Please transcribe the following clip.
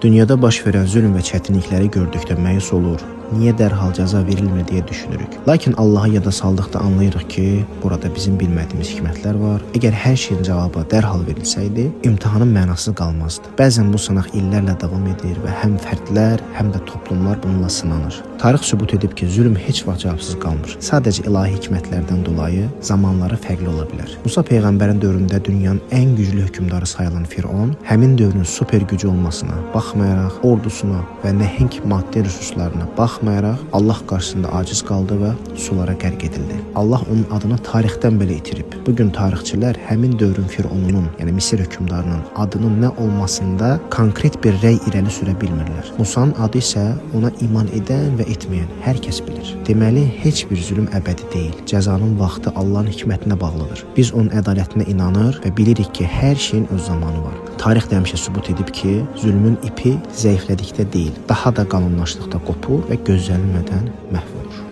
Dünyada baş verən zülm və çətinlikləri gördükdə məyus olur. Niyə dərhal cəza verilmir deyə düşünürük. Lakin Allahı yada saldıqda anlayırıq ki, burada bizim bilmədiyimiz hikmətlər var. Əgər hər şeyin cavabı dərhal verilsəydi, imtahanın mənası qalmazdı. Bəzən bu sınaq illərlə davam edir və həm fərdlər, həm də toplumlar bununla sınanır. Tarix sübut edib ki, zülm heç vaxt cavabsız qalmır. Sadəcə ilahi hikmətlərdən dolayı zamanları fərqli ola bilər. Musa peyğəmbərin dövründə dünyanın ən güclü hökmdarı sayılan Firon, həmin dövrün super gücü olmasına baxmayaraq, ordusuna və nəhəng maddi resurslarına baxmayaraq, Allah qarşısında aciz qaldı və sulara qərq edildi. Allah onun adını tarixdən belə itirib. Bugün tarixçilər həmin dövrün Fironunun, yəni Misir hökmdarının adının nə olmasında konkret bir rəy irəli sürə bilmirlər. Musanın adı isə ona iman edən və etməyən hər kəs bilir. Deməli, heç bir zülm əbədi deyil. Cəzanın vaxtı Allahın hikmətinə bağlıdır. Biz onun ədalətinə inanır və bilirik ki, hər şeyin öz zamanı var. Tarix də həmişə sübut edib ki, zülmün ipi zəiflədikdə deyil, daha da qalınlaşdıqda qopur və gözlənilmədən məhv olur.